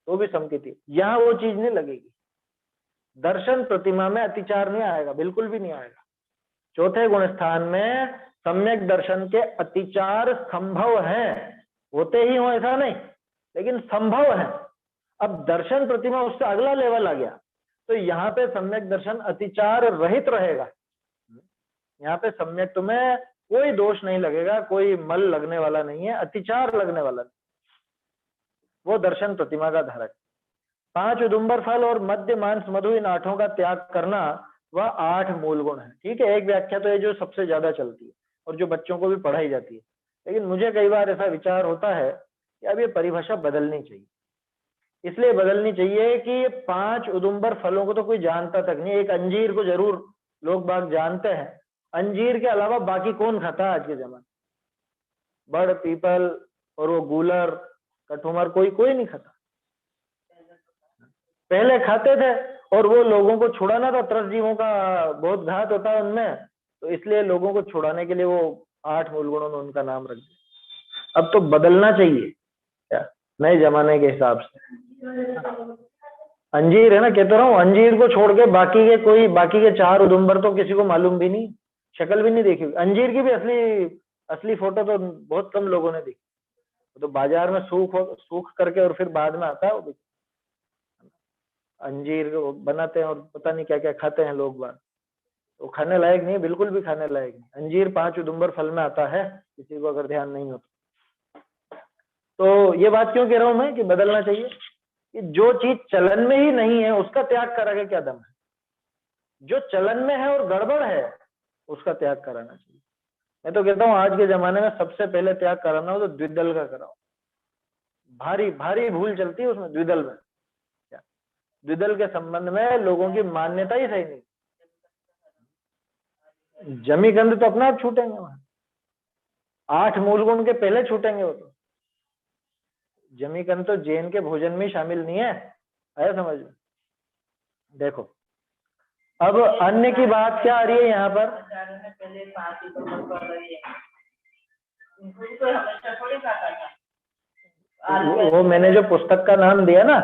तो भी समकिति। यहाँ वो चीज नहीं लगेगी। दर्शन प्रतिमा में अतिचार नहीं आएगा, बिल्कुल भी नहीं आएगा। चौथे गुण स्थान में सम्यक दर्शन के अतिचार संभव है, होते ही हो ऐसा नहीं, लेकिन संभव है। अब दर्शन प्रतिमा उससे अगला लेवल आ गया, तो यहाँ पे सम्यक दर्शन अतिचार रहित रहेगा। यहाँ पे सम्यक तुम्हें कोई दोष नहीं लगेगा, कोई मल लगने वाला नहीं है, अतिचार लगने वाला नहीं, वो दर्शन प्रतिमा का धारक। 5 उदुम्बर फल और मध्य मांस मधु, इन 8 का त्याग करना, वह 8 मूल गुण है। ठीक है, एक व्याख्या तो ये जो सबसे ज्यादा चलती है और जो बच्चों को भी पढ़ाई जाती है, लेकिन मुझे कई बार ऐसा विचार होता है कि अब ये परिभाषा बदलनी चाहिए। इसलिए बदलनी चाहिए कि 5 उदुम्बर फलों को तो कोई जानता तक नहीं। एक अंजीर को जरूर लोग बाग जानते हैं, अंजीर के अलावा बाकी कौन खाता है आज के जमाने? बड़ पीपल और वो गूलर कठुमर कोई नहीं खाता। पहले खाते थे और वो लोगों को छुड़ाना था, त्रस जीवों का बहुत घात होता है उनमें, तो इसलिए लोगों को छुड़ाने के लिए वो 8 मूल गुणों में उनका नाम रख दिया। अब तो बदलना चाहिए क्या, नए जमाने के हिसाब से। अंजीर है ना, कहता रहा हूँ, अंजीर को छोड़ के बाकी के 4 उदुम्बर तो किसी को मालूम भी नहीं, शक्ल भी नहीं देखी। अंजीर की भी असली फोटो तो बहुत कम लोगों ने देखी। तो बाजार में सूख करके और फिर बाद में आता है वो अंजीर बनाते हैं और पता नहीं क्या क्या खाते हैं लोग बात, तो खाने लायक नहीं, बिल्कुल भी खाने लायक नहीं। अंजीर 5 उदुम्बर फल में आता है, किसी को अगर ध्यान नहीं हो तो ये बात क्यों कह रहा हूं मैं कि बदलना चाहिए, कि जो चीज चलन में ही नहीं है उसका त्याग कराके क्या दम है। जो चलन में है और गड़बड़ है उसका त्याग कराना चाहिए। मैं तो कहता हूँ आज के जमाने में सबसे पहले त्याग कराना हो तो द्विदल का कराओ। भारी भारी भूल चलती है उसमें द्विदल में। क्या द्विदल के संबंध में लोगों की मान्यता ही सही नहीं। जमीकंद तो अपने आप छूटेंगे वहां, 8 मूल गुण के पहले छूटेंगे वो तो। जमीकंद तो जैन के भोजन में शामिल नहीं है, आया समझ में। देखो अब अन्य की बात क्या आ रही है यहाँ पर, गुरु तो हमेशा थोड़ी खाता था। वो मैंने जो पुस्तक का नाम दिया ना,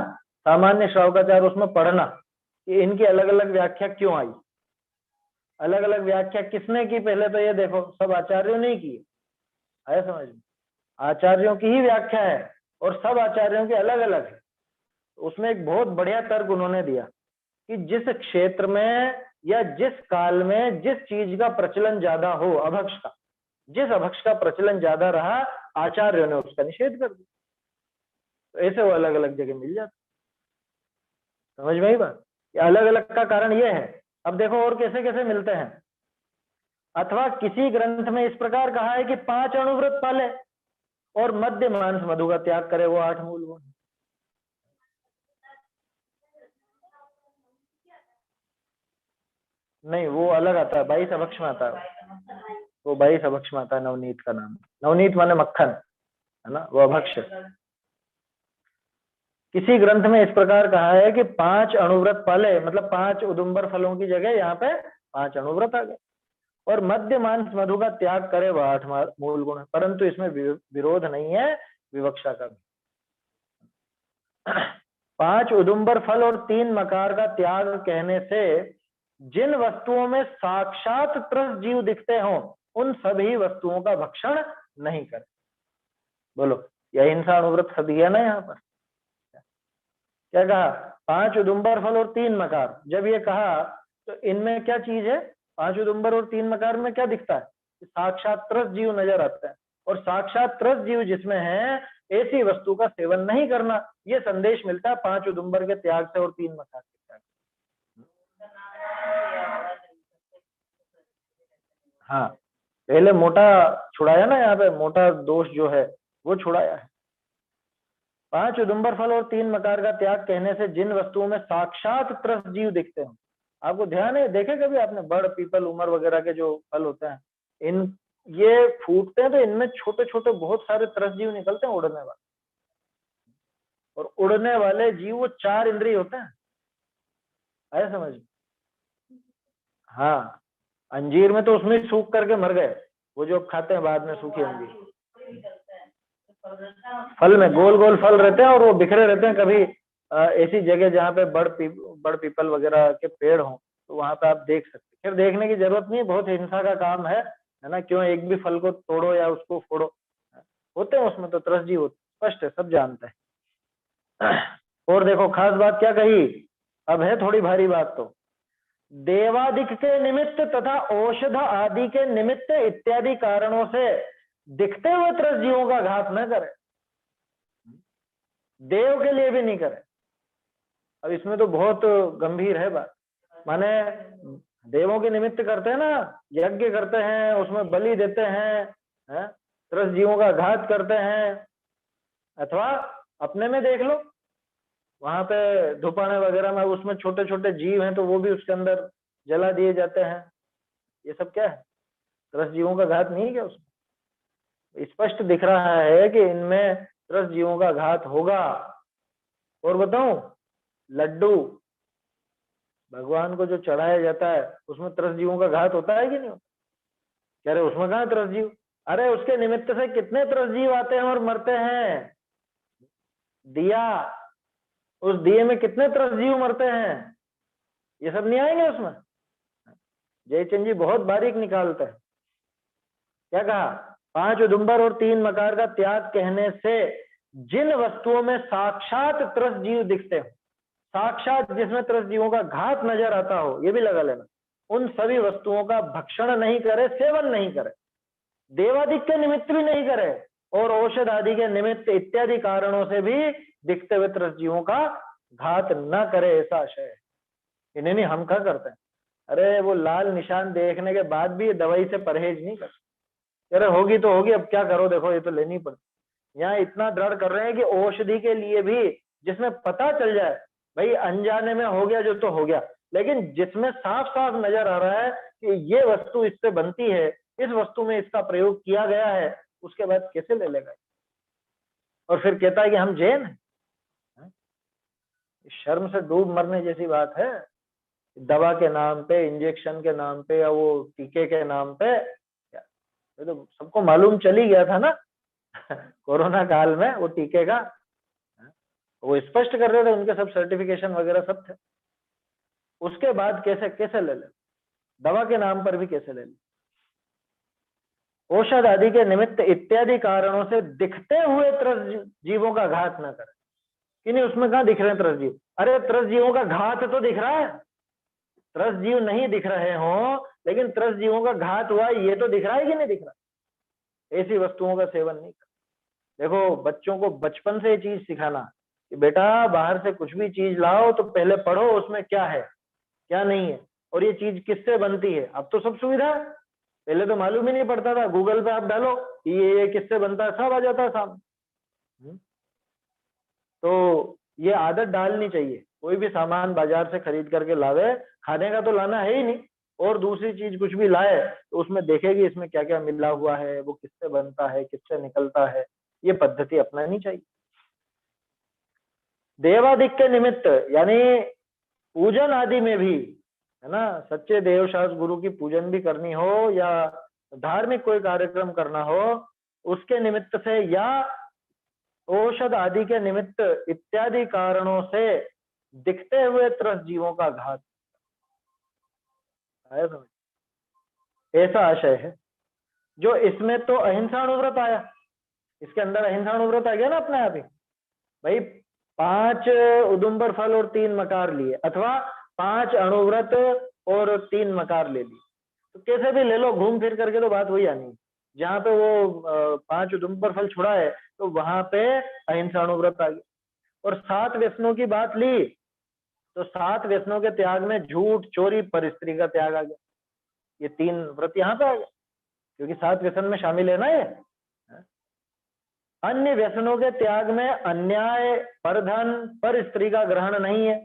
सामान्य श्रावकाचार, उसमें पढ़ना कि इनकी अलग अलग व्याख्या क्यों आई। अलग अलग व्याख्या किसने की, पहले तो ये देखो, सब आचार्यों ने की है समझ में। आचार्यों की ही व्याख्या है और सब आचार्यों की अलग अलग है। उसमें एक बहुत बढ़िया तर्क उन्होंने दिया कि जिस क्षेत्र में या जिस काल में जिस चीज का प्रचलन ज्यादा हो, अभक्ष का, जिस अभक्ष का प्रचलन ज्यादा रहा, आचार्यों ने उसका निषेध कर दिया। तो ऐसे वो अलग अलग जगह मिल जाते। समझ में आई बात? अलग अलग का कारण ये है। अब देखो और कैसे कैसे मिलते हैं। अथवा किसी ग्रंथ में इस प्रकार कहा है कि 5 अणुव्रत पाले और मध्य मांस मधु का त्याग करे, वो 8 मूल गुण। नहीं, वो अलग आता है, 22 अभक्ष में आता है। वो 22 अभक्ष में आता है। नवनीत का नाम, नवनीत माने मक्खन है ना, वो अभक्ष। किसी ग्रंथ में इस प्रकार कहा है कि 5 अणुव्रत पाले, मतलब 5 उदुम्बर फलों की जगह यहाँ पे 5 अणुव्रत आ गए, और मध्य मांस मधु का त्याग करे, वह 8 मूल गुण। परंतु इसमें विरोध नहीं है विवक्षा का भी। 5 उदुम्बर फल और 3 मकार का त्याग कहने से जिन वस्तुओं में साक्षात त्रस्त जीव दिखते हों, उन सभी वस्तुओं का भक्षण नहीं करे। बोलो, यह हिंसा अणुव्रत सद गया ना यहाँ पर। क्या कहा? 5 उदुम्बर फल और 3 मकार। जब ये कहा तो इनमें क्या चीज है? 5 उदुम्बर और 3 मकार में क्या दिखता है? साक्षात त्रस्त जीव नजर आता है, और साक्षात त्रस्त जीव जिसमें है, ऐसी वस्तु का सेवन नहीं करना। ये संदेश मिलता है 5 उदुम्बर के त्याग से और 3 मकार के त्याग से। हाँ, पहले मोटा छुड़ाया ना, यहाँ पे मोटा दोष जो है वो छुड़ाया है। 5 उदुम्बर फल और 3 मकार का त्याग कहने से जिन वस्तुओं में साक्षात त्रस्त जीव दिखते हैं। आपको ध्यान है, देखे कभी आपने बड़, पीपल, उमर वगैरह के जो फल होते हैं, इन ये फूटते हैं तो इनमें छोटे छोटे बहुत सारे त्रस्त जीव निकलते हैं, उड़ने वाले। और उड़ने वाले जीव वो 4 इंद्रिय होते हैं, आया समझ? हाँ, अंजीर में तो उसमें सूख करके मर गए, वो जो खाते हैं बाद में सूखी अंजीर। फल में गोल गोल फल रहते हैं और वो बिखरे रहते हैं। कभी ऐसी जगह जहाँ पे बड़ पीपल वगैरह के पेड़ हों तो वहां पे आप देख सकते हैं। फिर देखने की जरूरत नहीं, बहुत हिंसा का काम है ना। क्यों एक भी फल को तोड़ो या उसको फोड़ो, होते हैं उसमें तो त्रस्त जीव होते, स्पष्ट है, सब जानते हैं। और देखो खास बात क्या कही, अब है थोड़ी भारी बात। तो देवादिक के निमित्त तथा औषध आदि के निमित्त इत्यादि कारणों से दिखते हुए त्रस्त जीवों का घात न करे, देव के लिए भी नहीं करे। अब इसमें तो बहुत गंभीर है बात। माने देवों के निमित्त करते हैं ना, यज्ञ करते हैं, उसमें बलि देते हैं, त्रस्त जीवों का घात करते हैं। अथवा अपने में देख लो, वहां पे धुपाने वगैरह में उसमें छोटे छोटे जीव हैं तो वो भी उसके अंदर जला दिए जाते हैं। ये सब क्या है? त्रस्त जीवों का घात नहीं है क्या? उसमें स्पष्ट दिख रहा है कि इनमें त्रस्त जीवों का घात होगा। और बताऊं, लड्डू भगवान को जो चढ़ाया जाता है उसमें त्रस्त जीवों का घात होता है कि नहीं होता? कह रहे उसमें कहाँ त्रस्त जीव? अरे उसके निमित्त से कितने त्रस्त जीव आते हैं और मरते हैं। दिया, उस दिए में कितने त्रस्त जीव मरते हैं, ये सब नहीं आएंगे उसमें? जयचंद जी बहुत बारीक निकालते हैं। क्या कहा? 5 उदुम्बर और 3 मकार का त्याग कहने से जिन वस्तुओं में साक्षात त्रस्त जीव दिखते हो, साक्षात जिसमें त्रस्त जीवों का घात नजर आता हो, ये भी लगा लेना, उन सभी वस्तुओं का भक्षण नहीं करे, सेवन नहीं करे, देवादिक के निमित्त भी नहीं करे, और औषध आदि के निमित्त इत्यादि कारणों से भी दिखते हुए त्रस्त जीवों का घात न करे, ऐसा आशय है। इन्हें नहीं हम क्या करते हैं? अरे वो लाल निशान देखने के बाद भी दवाई से परहेज नहीं करते। अरे होगी तो होगी, अब क्या करो, देखो ये तो लेनी पड़ती। यहाँ इतना दृढ़ कर रहे हैं कि औषधि के लिए भी जिसमें पता चल जाए भाई अनजाने में हो गया जो तो हो गया, लेकिन जिसमें साफ साफ नजर आ रहा है कि ये वस्तु इससे बनती है, इस वस्तु में इसका प्रयोग किया गया है, उसके बाद कैसे ले लेगा? और फिर कहता है कि हम जैन हैं। शर्म से डूब मरने जैसी बात है। दवा के नाम पे, इंजेक्शन के नाम पे, या वो टीके के नाम पे ये तो सबको मालूम चल ही गया था ना कोरोना काल में वो टीके का, वो स्पष्ट कर रहे थे, उनके सब सर्टिफिकेशन वगैरह सब थे। उसके बाद कैसे कैसे ले ले, दवा के नाम पर भी कैसे ले ले। औषध आदि के निमित्त इत्यादि कारणों से दिखते हुए त्रस्त जीवों का घात न करें। कि नहीं, उसमें कहाँ दिख रहे हैं त्रस्त जीव? अरे त्रस्त जीवों का घात तो दिख रहा है, त्रस्त जीव नहीं दिख रहे हो लेकिन त्रस्त जीवों का घात हुआ ये तो दिख रहा है कि नहीं दिख रहा। ऐसी वस्तुओं का सेवन नहीं कर। देखो बच्चों को बचपन से ये चीज सिखाना कि बेटा बाहर से कुछ भी चीज लाओ तो पहले पढ़ो उसमें क्या है क्या नहीं है और ये चीज किससे बनती है। अब तो सब सुविधा है, पहले तो मालूम ही नहीं पड़ता था, गूगल पे आप डालो कि ये किससे बनता है, सब आ जाता है सामने। तो ये आदत डालनी चाहिए, कोई भी सामान बाजार से खरीद करके लावे, खाने का तो लाना है ही नहीं, और दूसरी चीज कुछ भी लाए तो उसमें देखेगी इसमें क्या क्या मिला हुआ है, वो किससे बनता है, किससे निकलता है, ये पद्धति अपनानी चाहिए। देवादिक के निमित्त यानी पूजन आदि में भी, है ना, सच्चे देवशास्त्र गुरु की पूजन भी करनी हो या धार्मिक कोई कार्यक्रम करना हो, उसके निमित्त से या औषध आदि के निमित्त इत्यादि कारणों से दिखते हुए त्रस्त जीवों का घात आया समझ, ऐसा आशय है। जो इसमें तो अहिंसा अनुव्रत आया, इसके अंदर अहिंसा अनुव्रत आ गया ना अपने आप ही। भाई 5 उदुम्बर फल और 3 मकार लिए, अथवा 5 अणुव्रत और 3 मकार ले लिए, तो कैसे भी ले लो, घूम फिर करके तो बात वही आनी। जहां पे वो 5 उदुम्बर फल छुड़ा है तो वहां पे अहिंसा अनुव्रत आ गया। और 7 व्यसनों की बात ली तो 7 व्यसनों के त्याग में झूठ, चोरी, परिस्त्री का त्याग आ गया। ये 3 व्रत यहाँ पे आ गया क्योंकि 7 व्यसन में शामिल है ना ये। अन्य व्यसनों के त्याग में अन्याय, परधन, पर स्त्री का ग्रहण नहीं है।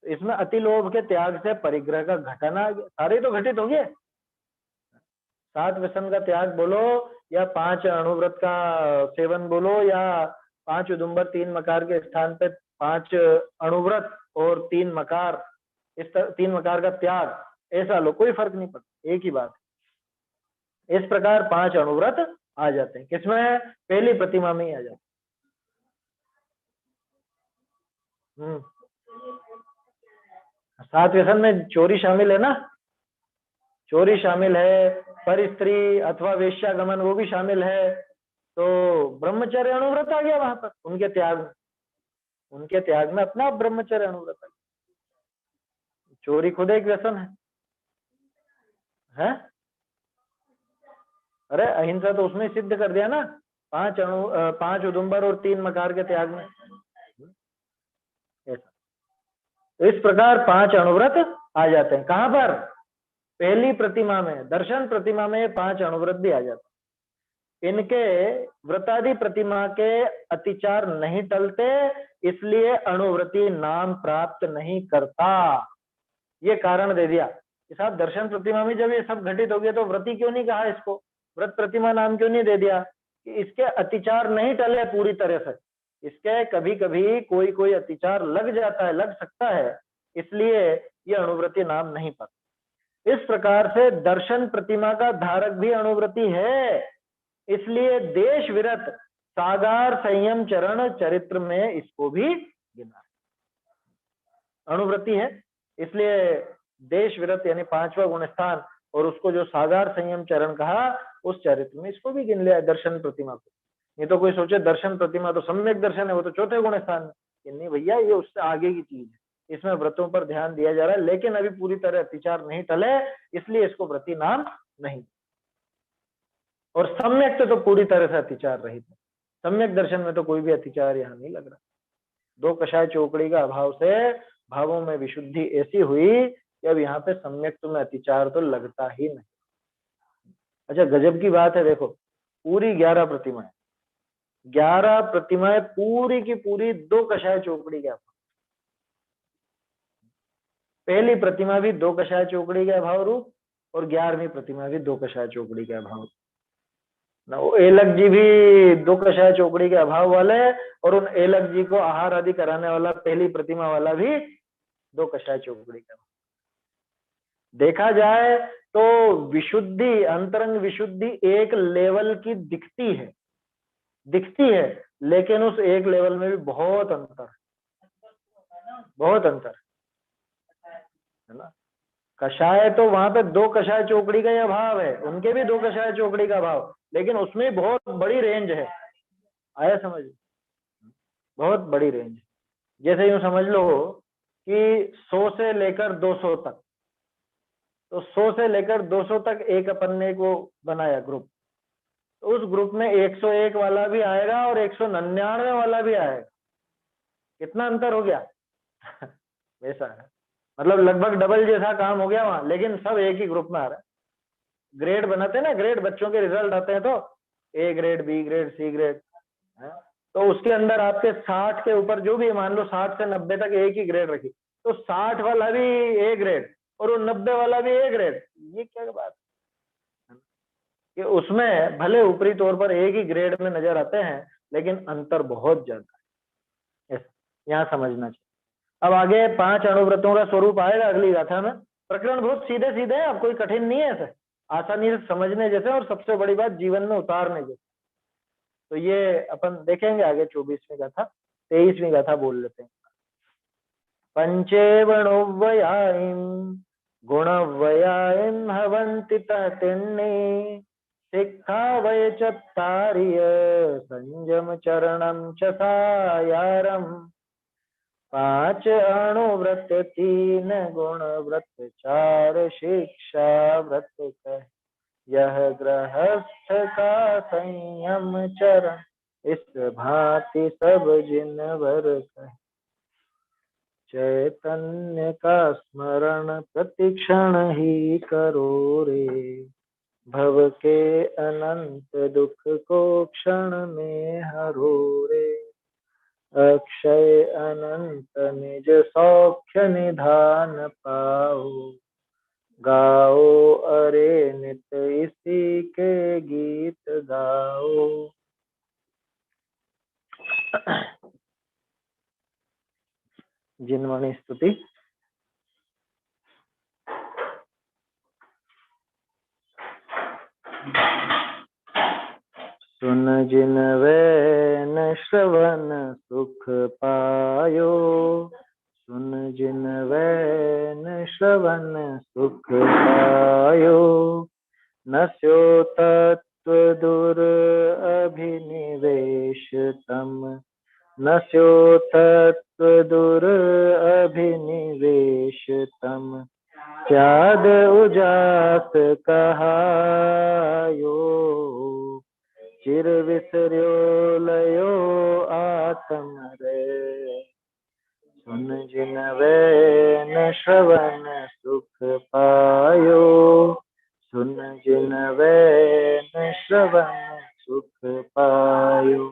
इसमें अति लोभ के त्याग से परिग्रह का घटन आ गया, सारे तो घटित हो गए। 7 व्यसन का त्याग बोलो या 5 अणुव्रत का सेवन बोलो या 5 उदुम्बर 3 मकार के स्थान पे 5 अणुव्रत और 3 मकार, इस 3 मकार का त्याग, ऐसा लो, कोई फर्क नहीं पड़ता, एक ही बात। इस प्रकार 5 अणुव्रत आ जाते हैं, किसमें? पहली प्रतिमा में ही आ जाते हैं। 7 व्यसन में चोरी शामिल है ना, चोरी शामिल है, पर स्त्री अथवा वेश्यागमन वो भी शामिल है। तो ब्रह्मचर्य अनुव्रत आ गया वहां पर, उनके त्याग में अपना ब्रह्मचर्य अनुव्रत आ गया। चोरी खुद एक व्यसन है? अरे अहिंसा तो उसमें सिद्ध कर दिया ना, 5 उदुम्बर और 3 मकार के त्याग में। ऐसा तो इस प्रकार 5 अणुव्रत आ जाते हैं। कहां पर? पहली प्रतिमा में, दर्शन प्रतिमा में 5 अणुव्रत भी आ जाते हैं। इनके व्रतादि प्रतिमा के अतिचार नहीं टलते, इसलिए अणुव्रती नाम प्राप्त नहीं करता। ये कारण दे दिया कि साहब दर्शन प्रतिमा में जब ये सब घटित हो गया तो व्रती क्यों नहीं कहा इसको, व्रत प्रतिमा नाम क्यों नहीं दे दिया? कि इसके अतिचार नहीं टले पूरी तरह से, इसके कभी कभी कोई कोई अतिचार लग जाता है, लग सकता है, इसलिए ये अणुव्रती नाम नहीं पाता। इस प्रकार से दर्शन प्रतिमा का धारक भी अणुव्रती है, इसलिए देश विरत सागार संयम चरण चरित्र में इसको भी गिना। अणुव्रती है इसलिए देश विरत यानी 5वां गुण स्थान, और उसको जो सागार संयम चरण कहा उस चरित्र में इसको भी गिन लिया दर्शन प्रतिमा को। नहीं तो कोई सोचे दर्शन प्रतिमा तो सम्यक दर्शन है, वो तो 4थे गुण स्थान में। नहीं भैया, ये उससे आगे की चीज है, इसमें व्रतों पर ध्यान दिया जा रहा है, लेकिन अभी पूरी तरह अतिचार नहीं टले, इसलिए इसको व्रती नाम नहीं। और सम्यक तो पूरी तरह से अतिचार रहित है, सम्यक दर्शन में तो कोई भी अतिचार यहाँ नहीं लग रहा। 2 कषाय चौकड़ी का अभाव से भावों में विशुद्धि ऐसी हुई कि अब यहाँ पे सम्यक में अतिचार तो लगता ही नहीं। अच्छा गजब की बात है, देखो पूरी 11 प्रतिमाएं, 11 प्रतिमाएं पूरी की पूरी 2 कषाय चौकड़ी के अभाव। पहली प्रतिमा भी 2 कषाय चौकड़ी के अभाव रूप, और 11वीं प्रतिमा भी 2 कषाय चौकड़ी के अभाव ना। वो एलक जी भी 2 कषाय चौकड़ी के अभाव वाले, और उन एलक जी को आहार आदि कराने वाला पहली प्रतिमा वाला भी 2 कषाय चौकड़ी के अभाव। देखा जाए तो विशुद्धि, अंतरंग विशुद्धि एक लेवल की दिखती है, लेकिन उस एक लेवल में भी बहुत अंतर है ना। कषाय तो वहां पे 2 कषाय चोकड़ी का ही अभाव है, उनके भी 2 कषाय चोकड़ी का अभाव, लेकिन उसमें बहुत बड़ी रेंज है। आया समझ? बहुत बड़ी रेंज। जैसे यूं समझ लो कि 100 से लेकर 200 तक, तो 100 से लेकर 200 तक एक अपन ने को बनाया ग्रुप, तो उस ग्रुप में 101 वाला भी आएगा और 199 वाला भी आएगा। कितना अंतर हो गया? वैसा है, मतलब लगभग डबल जैसा काम हो गया वहां, लेकिन सब एक ही ग्रुप में आ रहा है। ग्रेड बनाते हैं ना, ग्रेड बच्चों के रिजल्ट आते हैं तो A grade, B grade, C grade, तो उसके अंदर आपके 60 के ऊपर जो भी, मान लो 60 से 90 तक एक ही ग्रेड रखी, तो 60 वाला भी ए ग्रेड और वो 90 वाला भी ए ग्रेड। ये क्या बात है कि उसमें भले ऊपरी तौर पर एक ही ग्रेड में नजर आते हैं, लेकिन अंतर बहुत ज्यादा है, यहाँ समझना चाहिए। अब आगे 5 अणुव्रतों का स्वरूप आएगा अगली गाथा में। प्रकरण बहुत सीधे सीधे हैं, अब कोई कठिन नहीं है, ऐसे आसानी से समझने जैसे, और सबसे बड़ी बात जीवन में उतारने जैसे। तो ये अपन देखेंगे आगे 24वीं गाथा। 23वीं गाथा बोल लेते हैं। पंचेवणोव्ययीं गुणव्ययीं हवन्ति ततिन्ने शिक्षा वय चत्तार्य संयम चरणं च सायारम्। 5 अणुव्रत 3 गुणव्रत 4 शिक्षा व्रत कह, यह गृहस्थ का संयम चरण, इस भांति सब जिन वर कह। चैतन्य का स्मरण प्रतिक्षण ही करो रे, भव के अनंत दुख को क्षण में हरो रे। अक्षय अनंत निज सौख्य निधान पाओ, गाओ अरे नित इसी के गीत गाओ। जिनवाणी स्तुति। सुन जिन वैन श्रवण सुख पायो, सुन जिन वैन श्रवण सुख पायो। नस्यो तत्व दुर अभिनिवेश तम, नस्यो तत्व दुर अभिनिवेश तम। त्याग उजास कहायो, चिर विसर्यो लयो आत्म रे। सुन जिन वैन श्रवण सुख पायो, सुन जिन वैन श्रवण सुख पायो।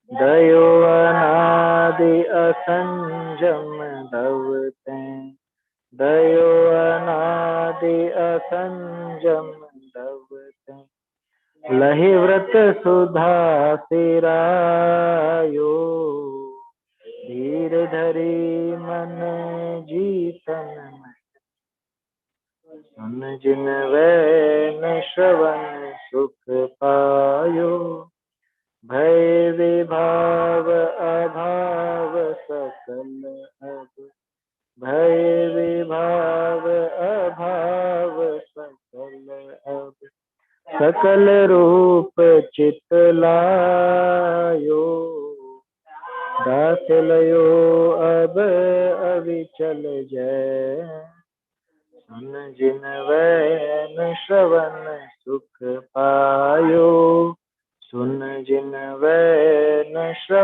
दयो अनादि असंजम दवते, दयो अनादि असंजम दवते। लहि व्रत सुधा सिरायो, धीर धरी मन जीतन। सुन जिन वैन श्रवण सुख पायो, भय विभाव अभाव सकल अब, भय विभाव अभाव सकल अब। सकल रूप चित लायो, दास लयो अब अविचल जय। सुन जिन वैन श्रवण सुख पायो, सुन जिन वैन श्रवण